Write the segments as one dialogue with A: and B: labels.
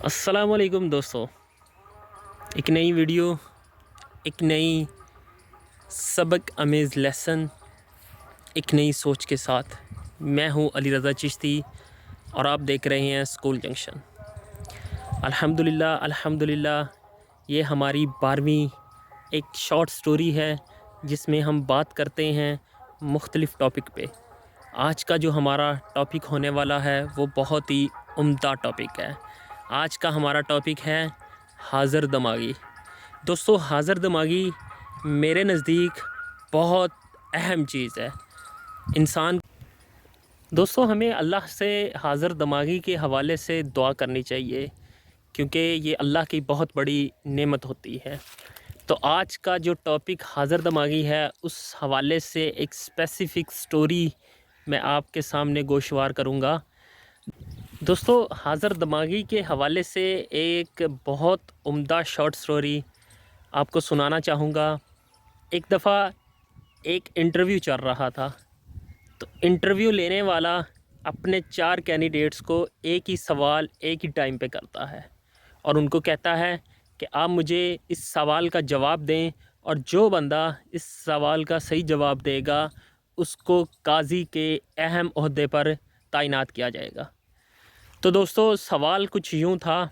A: السلام علیکم دوستو، ایک نئی ویڈیو، ایک نئی سبق امیز لیسن، ایک نئی سوچ کے ساتھ میں ہوں علی رضا چشتی اور آپ دیکھ رہے ہیں اسکول جنکشن۔ الحمدللہ یہ ہماری 12ویں ایک شارٹ سٹوری ہے جس میں ہم بات کرتے ہیں مختلف ٹاپک پہ۔ آج کا جو ہمارا ٹاپک ہونے والا ہے وہ بہت ہی عمدہ ٹاپک ہے۔ آج کا ہمارا ٹاپک ہے حاضر دماغی۔ دوستو، حاضر دماغی میرے نزدیک بہت اہم چیز ہے انسان۔ دوستو، ہمیں اللہ سے حاضر دماغی کے حوالے سے دعا کرنی چاہیے کیونکہ یہ اللہ کی بہت بڑی نعمت ہوتی ہے۔ تو آج کا جو ٹاپک حاضر دماغی ہے اس حوالے سے ایک اسپیسیفک سٹوری میں آپ کے سامنے گوشوار کروں گا۔ دوستو، حاضر دماغی کے حوالے سے ایک بہت عمدہ شارٹ سٹوری آپ کو سنانا چاہوں گا۔ ایک دفعہ ایک انٹرویو چل رہا تھا، تو انٹرویو لینے والا اپنے 4 کینڈیڈیٹس کو ایک ہی سوال ایک ہی ٹائم پہ کرتا ہے اور ان کو کہتا ہے کہ آپ مجھے اس سوال کا جواب دیں، اور جو بندہ اس سوال کا صحیح جواب دے گا اس کو قاضی کے اہم عہدے پر تعینات کیا جائے گا۔ تو دوستو، سوال کچھ یوں تھا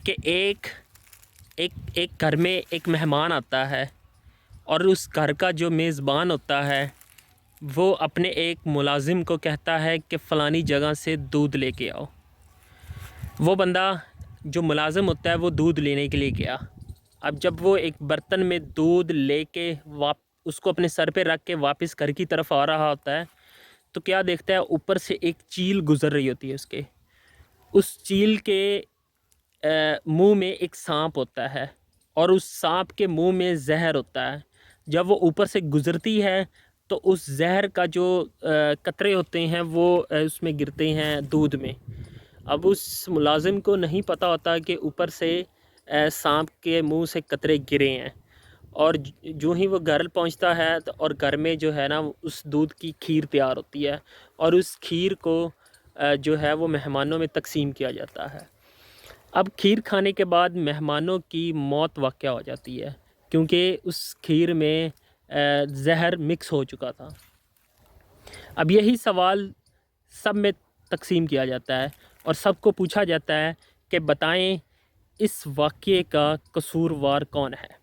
A: کہ ایک گھر میں ایک مہمان آتا ہے اور اس گھر کا جو میزبان ہوتا ہے وہ اپنے ایک ملازم کو کہتا ہے کہ فلانی جگہ سے دودھ لے کے آؤ۔ وہ بندہ جو ملازم ہوتا ہے وہ دودھ لینے کے لیے گیا۔ اب جب وہ ایک برتن میں دودھ لے کے اس کو اپنے سر پہ رکھ کے واپس گھر کی طرف آ رہا ہوتا ہے تو کیا دیکھتا ہے، اوپر سے ایک چیل گزر رہی ہوتی ہے اس چیل کے منہ میں ایک سانپ ہوتا ہے اور اس سانپ کے منہ میں زہر ہوتا ہے۔ جب وہ اوپر سے گزرتی ہے تو اس زہر کا جو قطرے ہوتے ہیں وہ اس میں گرتے ہیں دودھ میں۔ اب اس ملازم کو نہیں پتہ ہوتا کہ اوپر سے سانپ کے منہ سے قطرے گرے ہیں، اور جو ہی وہ گھر پہنچتا ہے اور گھر میں جو ہے نا اس دودھ کی کھیر تیار ہوتی ہے اور اس کھیر کو جو ہے وہ مہمانوں میں تقسیم کیا جاتا ہے۔ اب کھیر کھانے کے بعد مہمانوں کی موت واقع ہو جاتی ہے کیونکہ اس کھیر میں زہر مکس ہو چکا تھا۔ اب یہی سوال سب میں تقسیم کیا جاتا ہے اور سب کو پوچھا جاتا ہے کہ بتائیں اس واقعے کا قصوروار کون ہے۔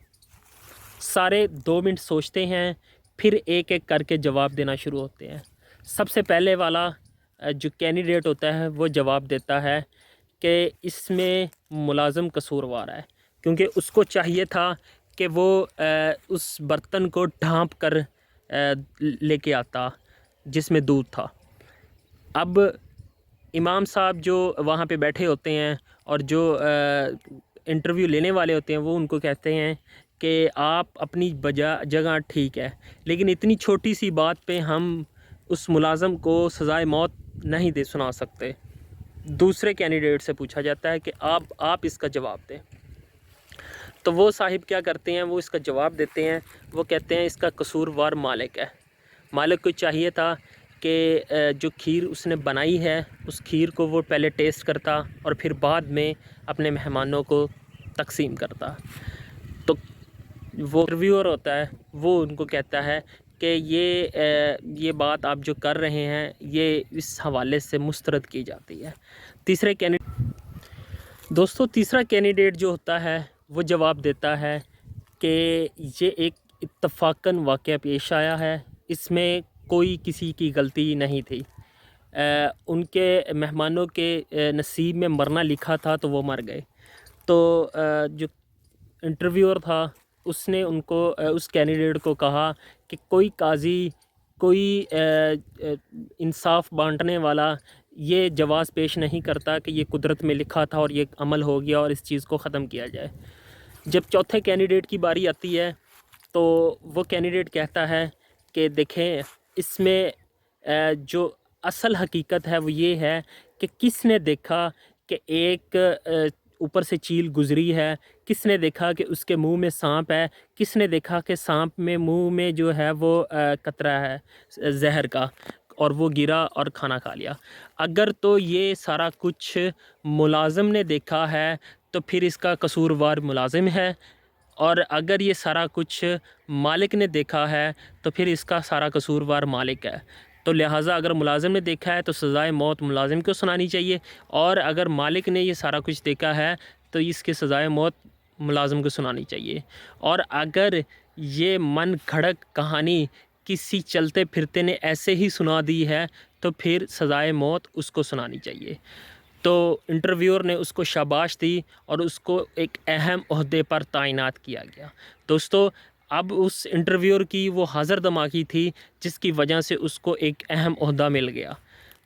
A: سارے 2 منٹ سوچتے ہیں، پھر ایک ایک کر کے جواب دینا شروع ہوتے ہیں۔ سب سے پہلے والا جو کینڈیڈیٹ ہوتا ہے وہ جواب دیتا ہے کہ اس میں ملازم قصوروار ہے، کیونکہ اس کو چاہیے تھا کہ وہ اس برتن کو ڈھانپ کر لے کے آتا جس میں دودھ تھا۔ اب امام صاحب جو وہاں پہ بیٹھے ہوتے ہیں اور جو انٹرویو لینے والے ہوتے ہیں وہ ان کو کہتے ہیں کہ آپ اپنی جگہ ٹھیک ہے، لیکن اتنی چھوٹی سی بات پہ ہم اس ملازم کو سزائے موت نہیں سنا سکتے۔ دوسرے کینڈیڈیٹ سے پوچھا جاتا ہے کہ آپ اس کا جواب دیں۔ تو وہ صاحب کیا کرتے ہیں، وہ اس کا جواب دیتے ہیں۔ وہ کہتے ہیں اس کا قصوروار مالک ہے۔ مالک کو چاہیے تھا کہ جو کھیر اس نے بنائی ہے اس کھیر کو وہ پہلے ٹیسٹ کرتا اور پھر بعد میں اپنے مہمانوں کو تقسیم کرتا۔ تو وہ انٹرویور ہوتا ہے وہ ان کو کہتا ہے کہ یہ بات آپ جو کر رہے ہیں یہ اس حوالے سے مسترد کی جاتی ہے۔ تیسرا کینڈیڈیٹ جو ہوتا ہے وہ جواب دیتا ہے کہ یہ ایک اتفاقاً واقعہ پیش آیا ہے، اس میں کوئی کسی کی غلطی نہیں تھی۔ ان کے مہمانوں کے نصیب میں مرنا لکھا تھا تو وہ مر گئے۔ تو جو انٹرویور تھا اس نے اس کینڈیڈیٹ کو کہا کہ کوئی قاضی، کوئی انصاف بانٹنے والا یہ جواز پیش نہیں کرتا کہ یہ قدرت میں لکھا تھا اور یہ عمل ہو گیا اور اس چیز کو ختم کیا جائے۔ جب چوتھے کینڈیڈیٹ کی باری آتی ہے تو وہ کینڈیڈیٹ کہتا ہے کہ دیکھیں اس میں جو اصل حقیقت ہے وہ یہ ہے کہ کس نے دیکھا کہ ایک اوپر سے چیل گزری ہے، کس نے دیکھا کہ اس کے منہ میں سانپ ہے، کس نے دیکھا کہ سانپ میں منہ میں جو ہے وہ قطرہ ہے زہر کا، اور وہ گرا اور کھانا کھا لیا۔ اگر تو یہ سارا کچھ ملازم نے دیکھا ہے تو پھر اس کا قصوروار ملازم ہے، اور اگر یہ سارا کچھ مالک نے دیکھا ہے تو پھر اس کا سارا قصوروار مالک ہے۔ تو لہٰذا اگر ملازم نے دیکھا ہے تو سزائے موت ملازم کو سنانی چاہیے، اور اگر مالک نے یہ سارا کچھ دیکھا ہے تو اس کی سزائے موت ملازم کو سنانی چاہیے۔ اور اگر یہ من گھڑت کہانی کسی چلتے پھرتے نے ایسے ہی سنا دی ہے تو پھر سزائے موت اس کو سنانی چاہیے۔ تو انٹرویور نے اس کو شاباش دی اور اس کو ایک اہم عہدے پر تعینات کیا گیا۔ دوستو، اب اس انٹرویور کی وہ حاضر دماغی تھی جس کی وجہ سے اس کو ایک اہم عہدہ مل گیا۔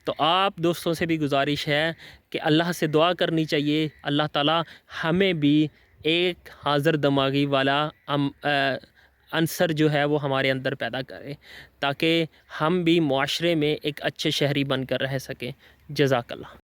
A: تو آپ دوستوں سے بھی گزارش ہے کہ اللہ سے دعا کرنی چاہیے، اللہ تعالیٰ ہمیں بھی ایک حاضر دماغی والا عنصر جو ہے وہ ہمارے اندر پیدا کرے، تاکہ ہم بھی معاشرے میں ایک اچھے شہری بن کر رہ سکیں۔ جزاک اللہ۔